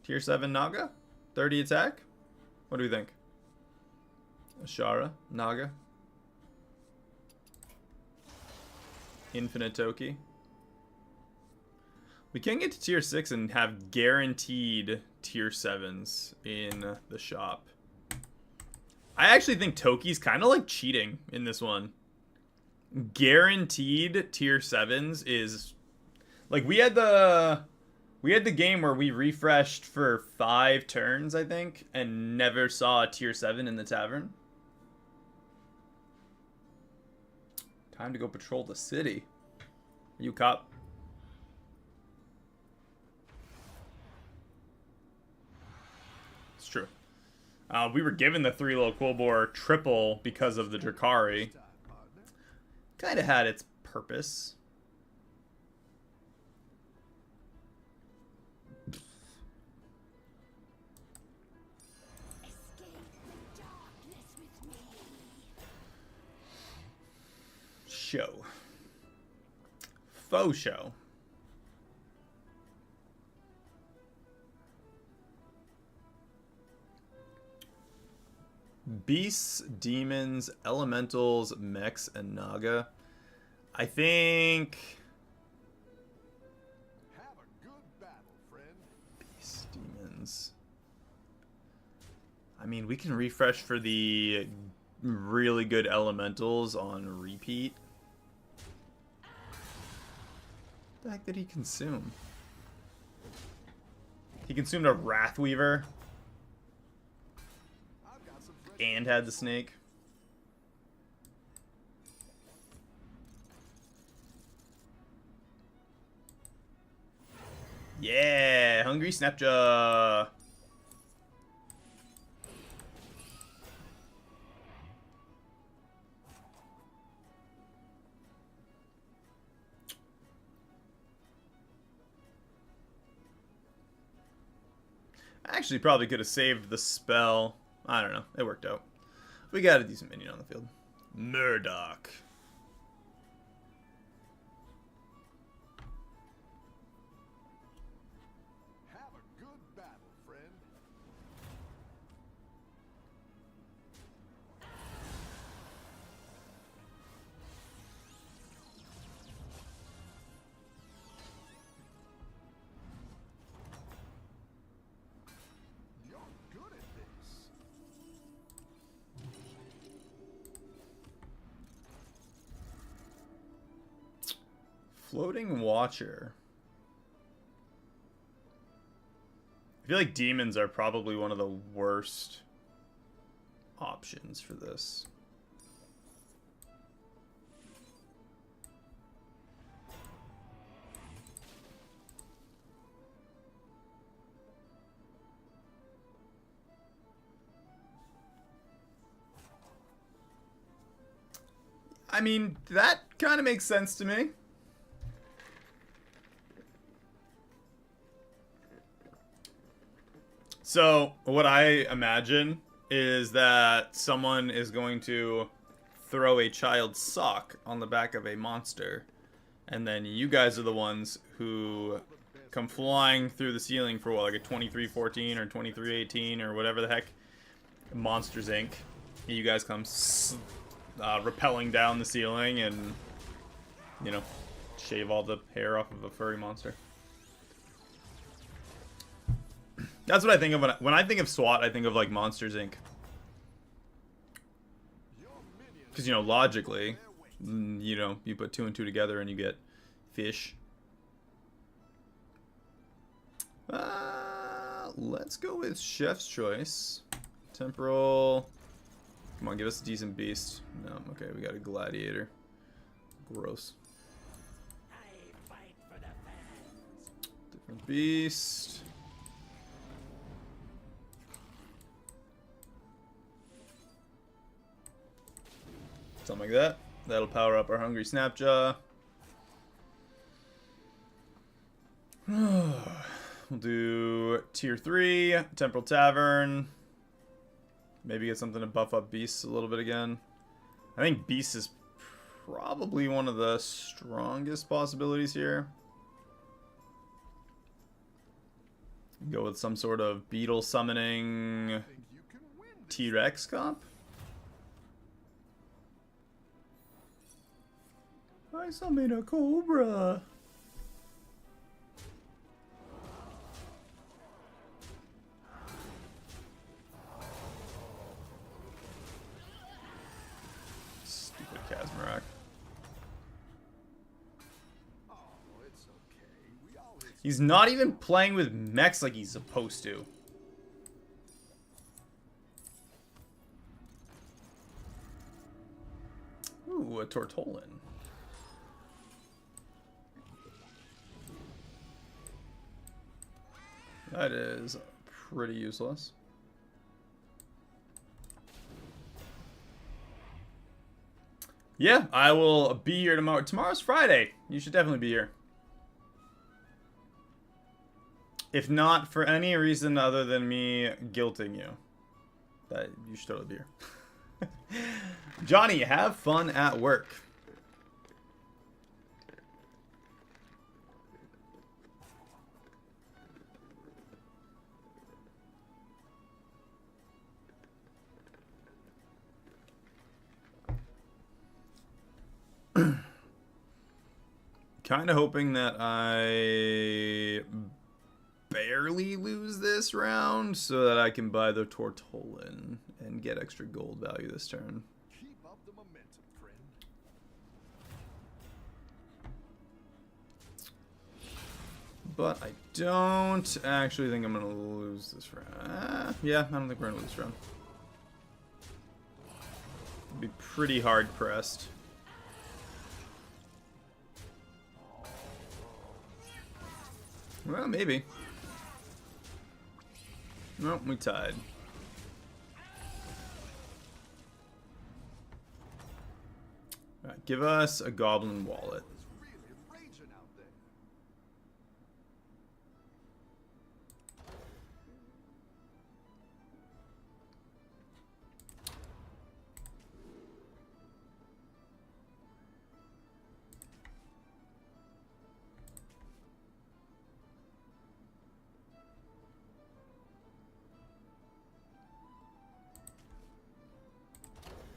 Tier 7 Naga? 30 attack? What do we think? Ashara, Naga. Infinite Toki. We can get to tier 6 and have guaranteed tier 7s in the shop. I actually think Toki's kind of like cheating in this one. Guaranteed tier 7s is... Like, we had the game where we refreshed for 5 turns, I think, and never saw a tier 7 in the tavern. Time to go patrol the city. Are you cop? It's true. We were given the 3 little Quilboar triple because of the Drakari. Kind of had its purpose. Show. Faux show. Beasts, demons, elementals, mechs, and Naga. I think... Have a good battle, friend. Beasts, demons. I mean, we can refresh for the really good elementals on repeat. What the heck did he consume? He consumed a Wrathweaver and had the snake. Yeah, Hungry Snapjaw. Actually, probably could have saved the spell. I don't know. It worked out. We got a decent minion on the field. Murloc. Have a good battle, friend. You're good at this. Floating Watcher. I feel like demons are probably one of the worst options for this. I mean, that kind of makes sense to me. So, what I imagine is that someone is going to throw a child's sock on the back of a monster, and then you guys are the ones who come flying through the ceiling for, what, like a 2314 or 2318 or whatever the heck, Monsters Inc. You guys come rappelling down the ceiling and, you know, shave all the hair off of a furry monster. That's what I think of when I think of SWAT. I think of like Monsters Inc. Because, you know, logically, you know, you put 2 and 2 together and you get fish. Let's go with Chef's Choice. Temporal. Come on, give us a decent beast. No, okay, we got a gladiator. Gross. Different beast. Something like that. That'll power up our Hungry Snapjaw. We'll do tier 3, Temporal Tavern. Maybe get something to buff up Beasts a little bit again. I think Beast is probably one of the strongest possibilities here. Go with some sort of beetle summoning Think you can win this. T-Rex comp. I summoned a cobra. Stupid Kazmarok. Oh, it's okay. We all hit He's not even playing with mechs like he's supposed to. Ooh, a Tortolin. That is pretty useless. Yeah, I will be here tomorrow. Tomorrow's Friday. You should definitely be here. If not for any reason other than me guilting you, that you should totally be here. Johnny, have fun at work. Kind of hoping that I barely lose this round so that I can buy the Tortolin and get extra gold value this turn. Keep up the momentum, friend. But I don't actually think I'm going to lose this round. Yeah, I don't think we're going to lose this round. It'll be pretty hard pressed. Well, maybe. Nope, we tied. Alright, give us a goblin wallet. It's really raging out there.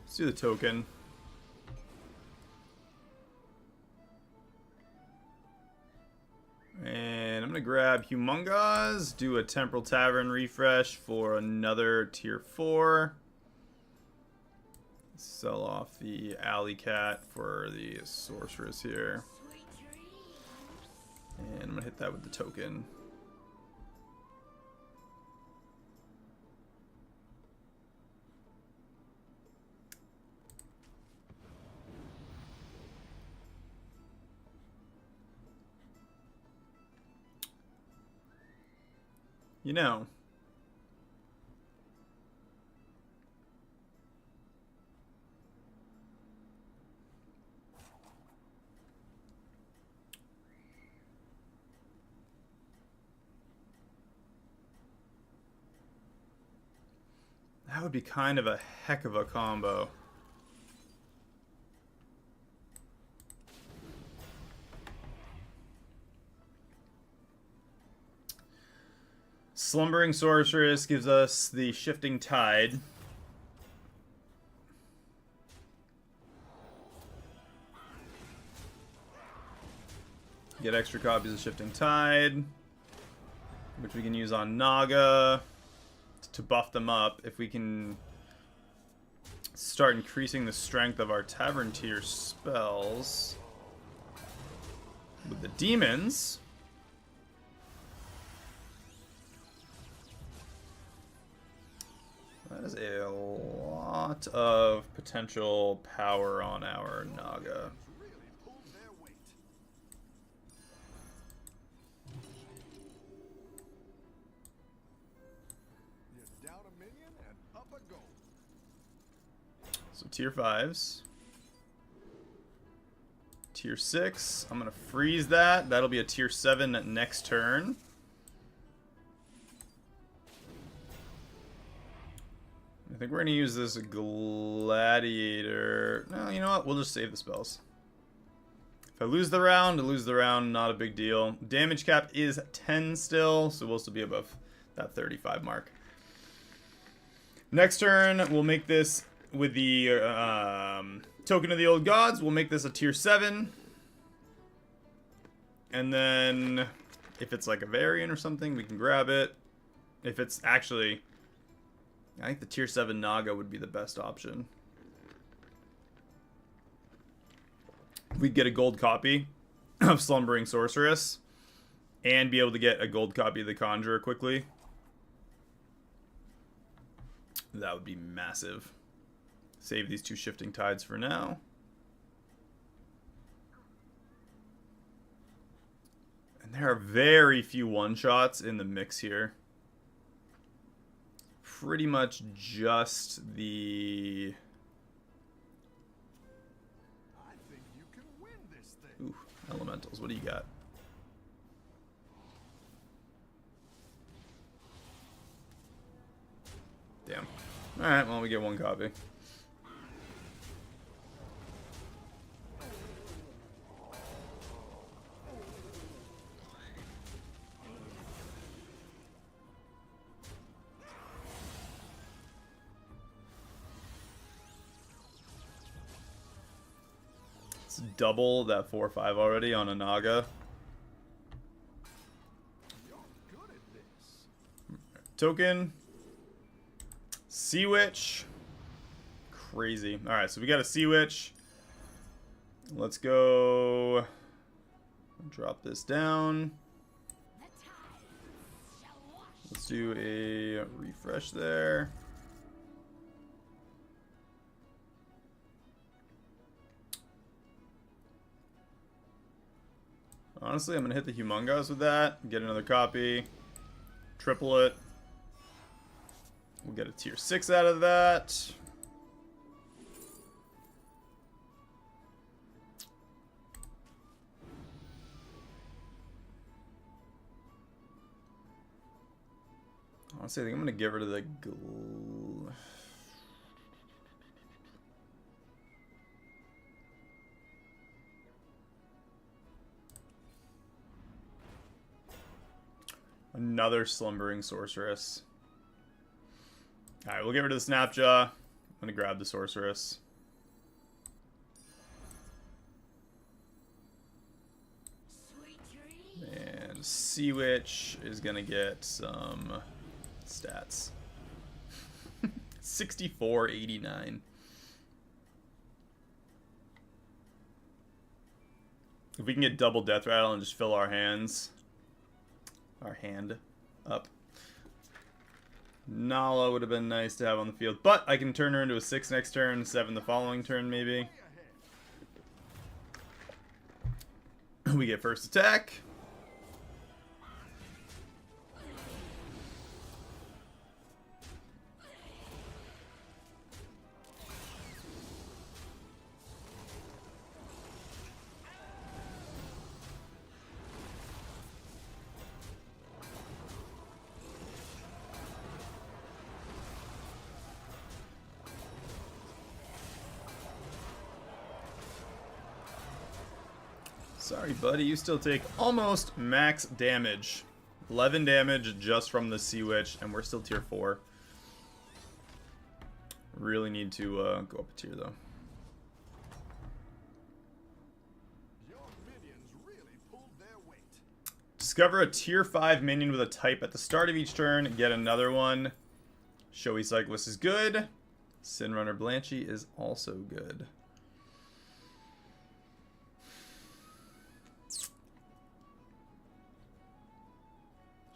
Let's do the token. And I'm going to grab Humongous, do a Temporal Tavern refresh for another tier 4. Sell off the Alley Cat for the Sorceress here. And I'm going to hit that with the token. You know, that would be kind of a heck of a combo. Slumbering Sorceress gives us the Shifting Tide. Get extra copies of Shifting Tide, which we can use on Naga to buff them up. If we can start increasing the strength of our Tavern tier spells with the demons. That is a lot of potential power on our Naga. Really pulled their weight. You're down a minion and up a goal. So tier 5s. Tier 6. I'm going to freeze that. That'll be a tier 7 next turn. I think we're going to use this Gladiator. No, you know what? We'll just save the spells. If I lose the round, I lose the round. Not a big deal. Damage cap is 10 still, so we'll still be above that 35 mark. Next turn, we'll make this with the Token of the Old Gods. We'll make this a tier 7. And then, if it's like a variant or something, we can grab it. If it's actually... I think the tier 7 Naga would be the best option. We'd get a gold copy of Slumbering Sorceress and be able to get a gold copy of the Conjurer quickly. That would be massive. Save these 2 Shifting Tides for now. And there are very few one-shots in the mix here. Pretty much just the... I think you can win this thing. Ooh, elementals. What do you got? Damn. Alright, well, we get 1 copy. It's double that 4-5 already on a Naga. You're good at this. Token. Sea Witch. Crazy. Alright, so we got a Sea Witch. Let's go. Drop this down. Let's do a refresh there. Honestly, I'm going to hit the Humongous with that. Get another copy. Triple it. We'll get a tier 6 out of that. Honestly, I think I'm going to get rid of the... Another Slumbering Sorceress. Alright, we'll get rid of the Snapjaw. I'm going to grab the Sorceress. And Sea Witch is going to get some stats. 64.89. If we can get double Death Rattle and just fill our hands... Our hand up. Nala would have been nice to have on the field, but I can turn her into a 6 next turn, 7 the following turn maybe. We get first attack. Sorry, buddy. You still take almost max damage. 11 damage just from the Sea Witch, and we're still tier 4. Really need to go up a tier, though. Your minions really pulled their weight. Discover a tier 5 minion with a type at the start of each turn. Get another one. Showy Cyclist is good. Sin Runner Blanchy is also good.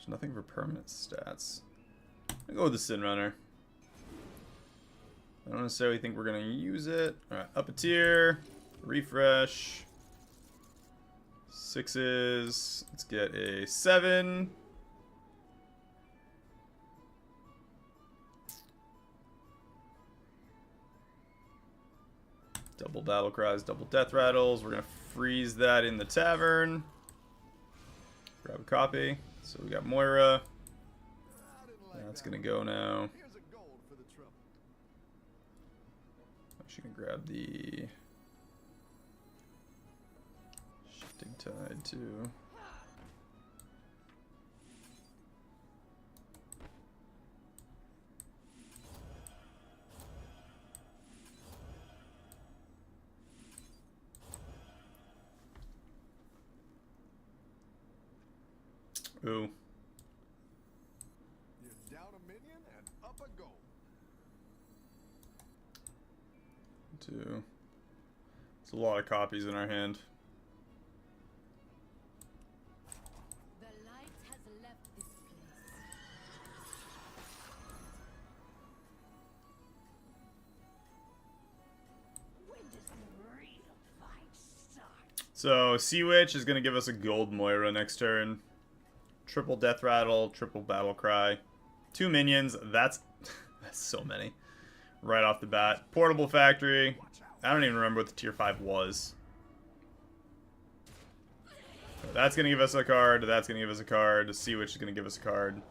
There's nothing for permanent stats. I'll go with the Sin Runner. I don't necessarily think we're going to use it. Alright, up a tier. Refresh. 6s. Let's get a 7. Double Battle Cries, double Death Rattles. We're going to freeze that in the tavern. Grab a copy. So we got Moira. That's going to go now. Here's a gold for the trouble. Actually, going to grab the Dig Tide too. Ooh. You're down a minion and up a goal. 2. It's a lot of copies in our hand. The light has left this place. When does the real fight start? So, Sea Witch is going to give us a gold Moira next turn. Triple Death Rattle, triple Battle Cry. 2 minions, that's so many. Right off the bat. Portable Factory. I don't even remember what the tier 5 was. That's going to give us a card, that's going to give us a card. Sea Witch is going to give us a card.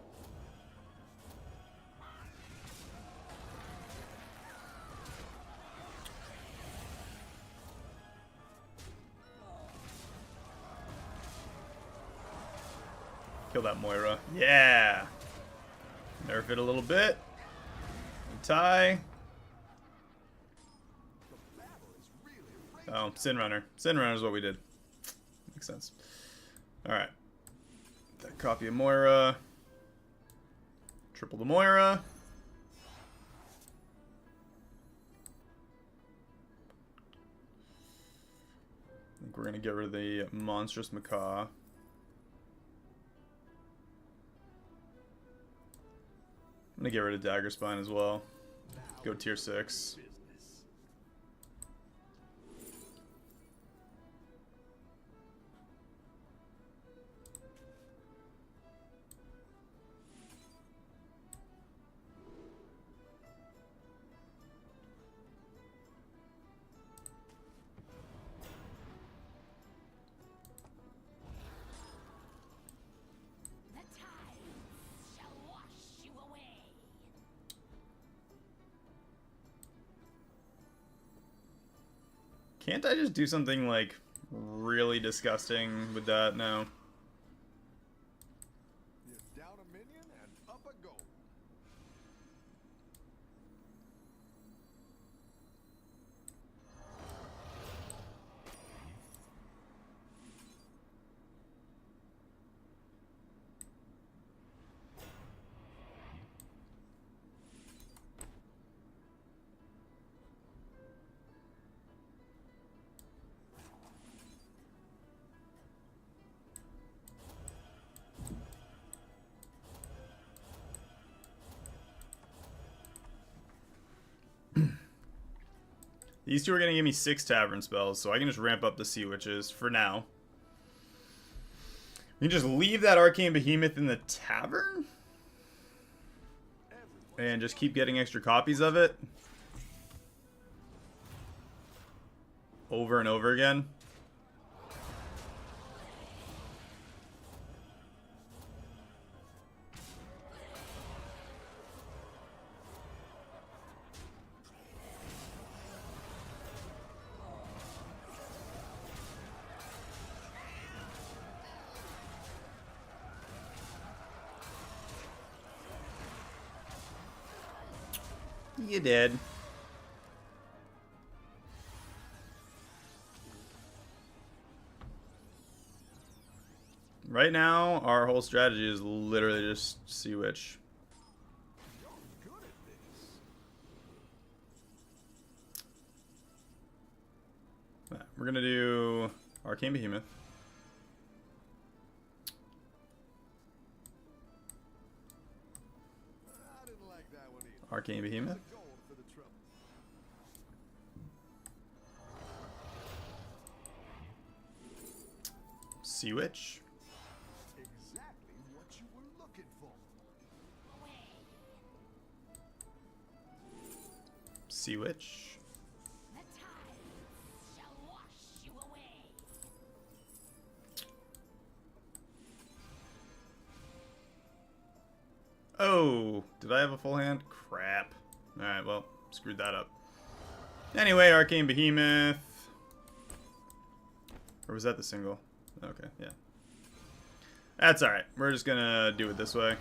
Kill that Moira. Yeah! Nerf it a little bit. Tie. Oh, Sin Runner. Sin Runner is what we did. Makes sense. Alright. That copy of Moira. Triple the Moira. I think we're going to get rid of the Monstrous Macaw. I'm gonna get rid of Dagger Spine as well. Go tier 6. Can't I just do something, like, really disgusting with that? No. You're down a minion and up a goal. These two are going to give me 6 Tavern spells, so I can just ramp up the Sea Witches for now. You can just leave that Arcane Behemoth in the Tavern? And just keep getting extra copies of it? Over and over again? You did. Right now, our whole strategy is literally just Sea Witch. You're good at this. We're gonna do Arcane Behemoth. I didn't like that one either. Arcane Behemoth. Gold for the trouble. Sea Witch. Exactly what you were looking for. Sea Witch. The tides shall wash you away. Oh, did I have a full hand? Crap. Alright, well, screwed that up. Anyway, Arcane Behemoth. Or was that the single? Okay, yeah. That's alright. We're just gonna do it this way.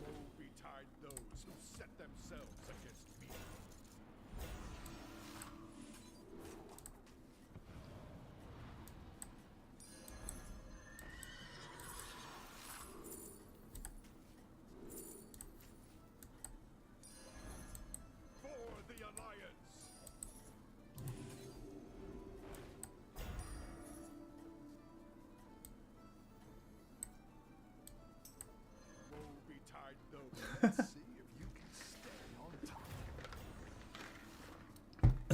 Woe betide those who set themselves against me. For the Alliance! Woe betide those. Let's see if you can stay on top.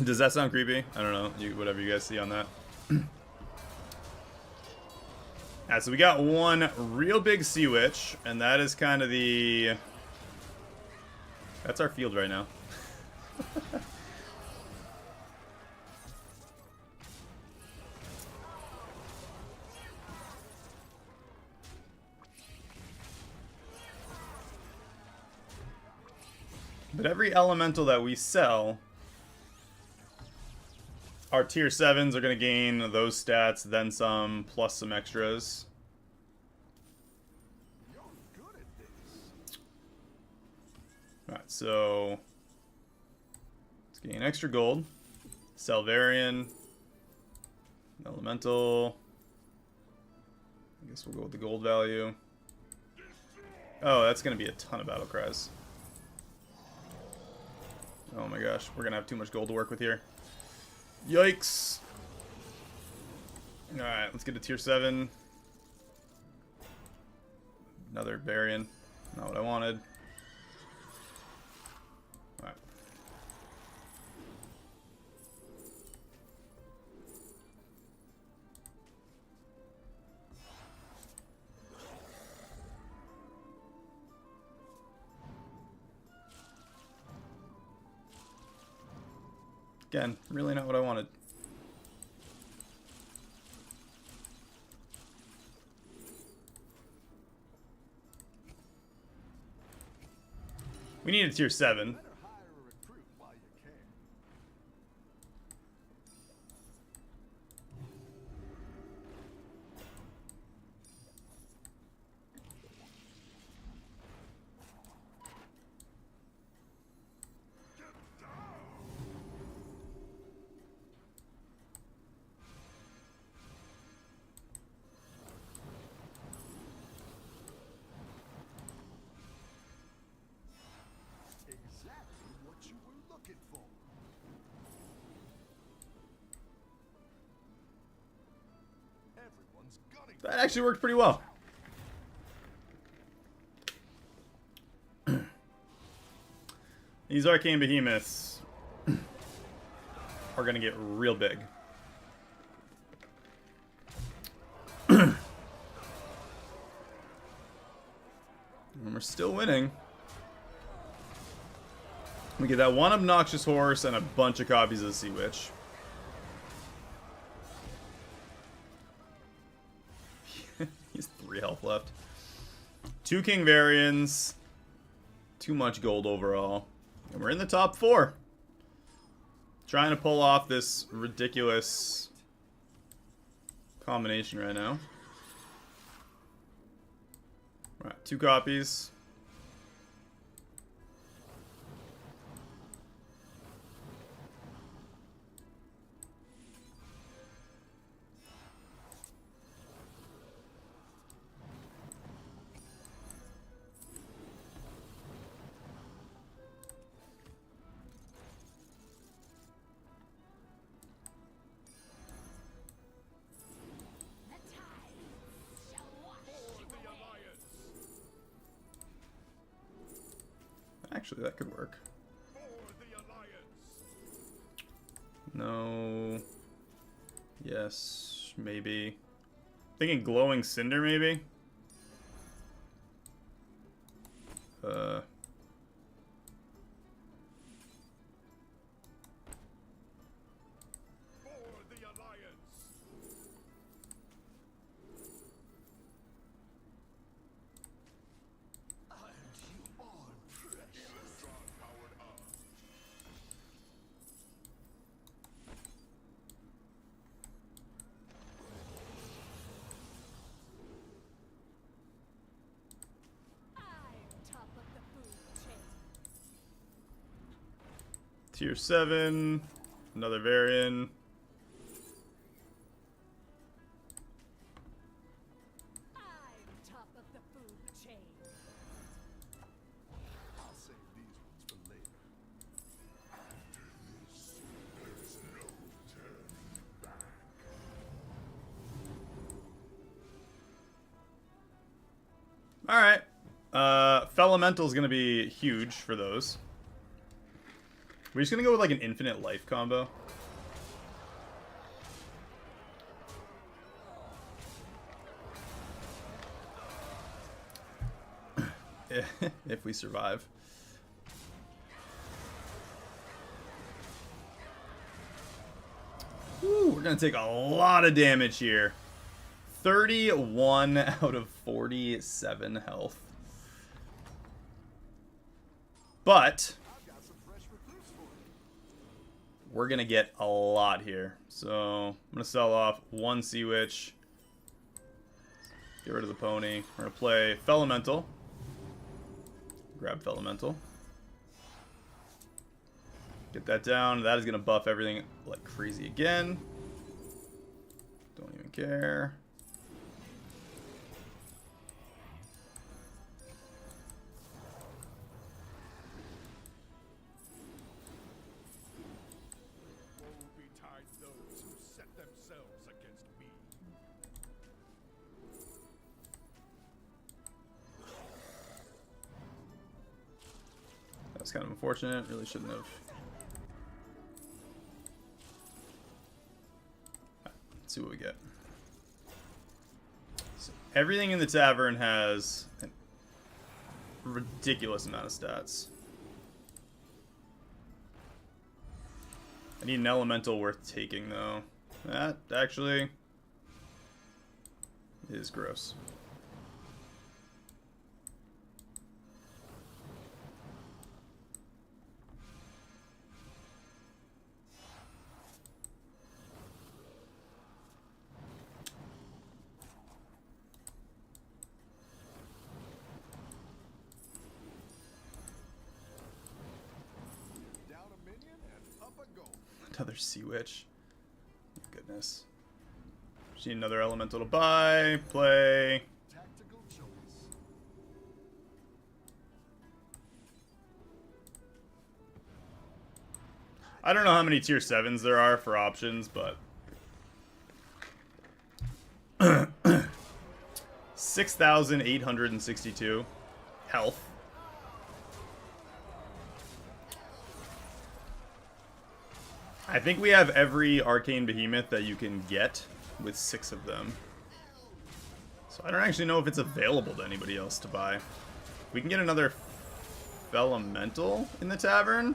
Does that sound creepy? I don't know. Whatever you guys see on that. Alright, so we got one real big Sea Witch, and that is kind of the... That's our field right now. But every elemental that we sell, our tier 7s are going to gain those stats, then some, plus some extras. You're good at this. Alright, so let's gain extra gold. Salvarian. Elemental. I guess we'll go with the gold value. Oh, that's going to be a ton of battle cries. Oh my gosh, we're going to have too much gold to work with here. Yikes. Alright, let's get to tier 7. Another Varian. Not what I wanted. Alright. Again, really not what I wanted. We need a tier 7. Better hire a recruit while you can. Exactly what you were looking for. Everyone's gunning. That actually worked pretty well. These arcane behemoths are gonna get real big. And we're still winning. We get that one obnoxious horse and a bunch of copies of the Sea Witch. He's 3 health left. 2 King Varians. Too much gold overall. And we're in the top 4. Trying to pull off this ridiculous combination right now. Right, 2 copies. The tides shall wash For you the away. Alliance. Actually, that could work. For the Alliance. No. Yes, maybe. Thinking glowing cinder, maybe. For Tier 7. Another Varian. I'm top of the food chain. I'll save these ones for later. Alright. Felemental is going to be huge for those. We're just going to go with like an infinite life combo. If we survive. Woo, we're going to take a lot of damage here. 31 out of 47 health. But I've got some fresh recruits for you. we're going to get a lot here. So I'm going to sell off one Sea Witch. Get rid of the pony. We're going to play Felemental. Grab Felemental. Get that down. That is going to buff everything like crazy again. Don't even care. Woe betide those who set themselves against me. That was kind of unfortunate. Really shouldn't have. Let's see what we get. So everything in the tavern has a ridiculous amount of stats. I need an elemental worth taking, though. That actually is gross. Down a minion and up a goal. Another Sea Witch. Goodness. Just need another elemental to buy, play. Tactical choice. I don't know how many tier 7s there are for options, but 6,862 health. I think we have every arcane behemoth that you can get with 6 of them. So I don't actually know if it's available to anybody else to buy. We can get another Felemental in the tavern.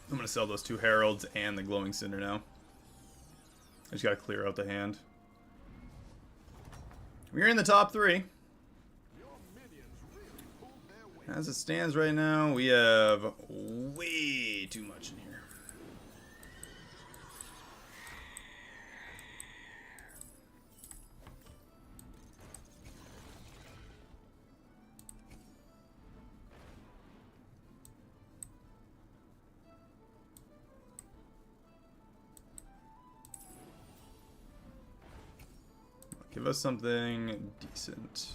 I'm going to sell those 2 Heralds and the Glowing Cinder now. I just got to clear out the hand. We're in the top 3. Your minions really pulled their weight. As it stands right now, we have way too much in here. Give us something decent.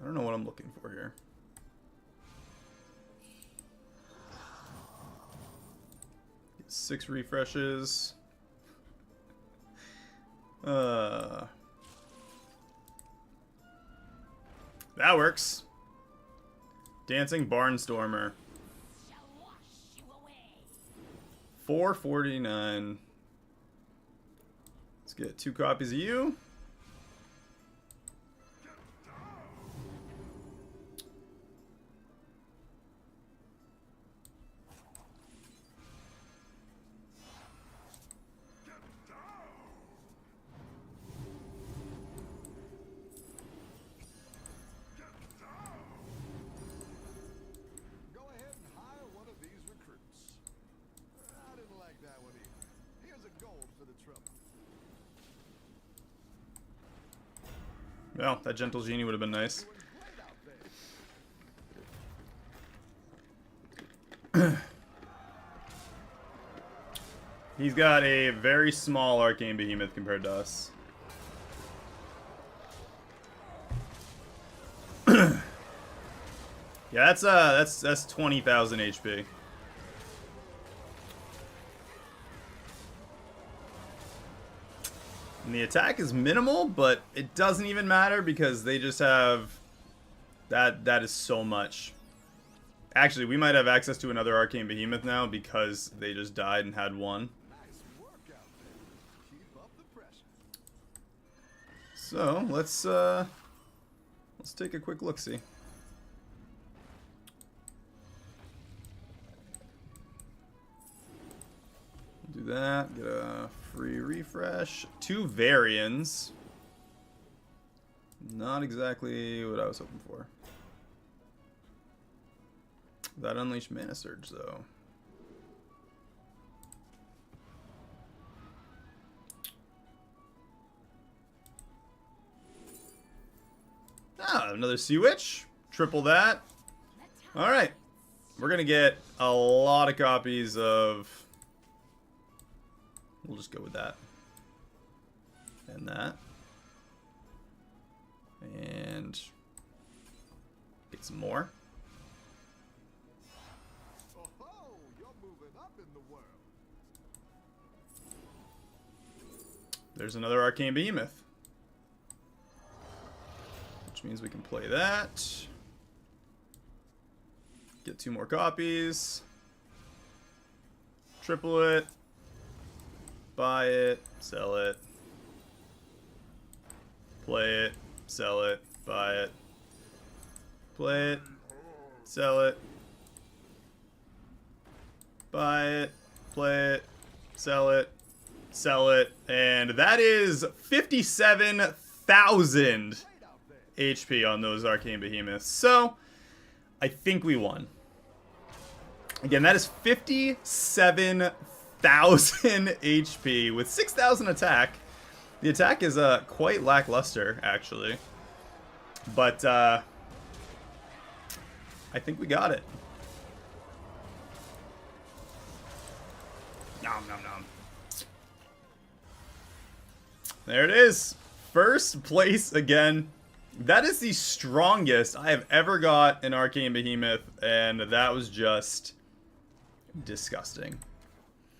I don't know what I'm looking for here. Get 6 refreshes. That works. Dancing Barnstormer. Shall wash you away. 449. Let's get 2 copies of you. Go ahead and hire one of these recruits. I didn't like that one either. Here's a gold for the trouble. Well, that Gentle Genie would have been nice. He's got a very small Arcane Behemoth compared to us. Yeah, that's 20,000 HP. And the attack is minimal, but it doesn't even matter because they just have that is so much. Actually, we might have access to another Arcane Behemoth now because they just died and had one. Nice work out there. Keep up the pressure. So let's take a quick look-see. Do that, get a free refresh. 2 Varians. Not exactly what I was hoping for. That Unleashed Mana Surge, though. Ah, another Sea Witch. Triple that. Alright. We're gonna get a lot of copies of... We'll just go with that. And that. And... get some more. Oh, you're moving up in the world. There's another Arcane Behemoth. Which means we can play that. Get 2 more copies. Triple it. Buy it. Sell it. Play it. Sell it. Buy it. Play it. Sell it. Buy it. Play it. Sell it. Sell it. And that is 57,000 HP on those Arcane Behemoths. So, I think we won. Again, that is 57,000 HP with 6,000 attack. The attack is quite lackluster, actually. But, I think we got it. Nom, nom, nom. There it is. First place again. That is the strongest I have ever got an Arcane Behemoth, and that was just disgusting.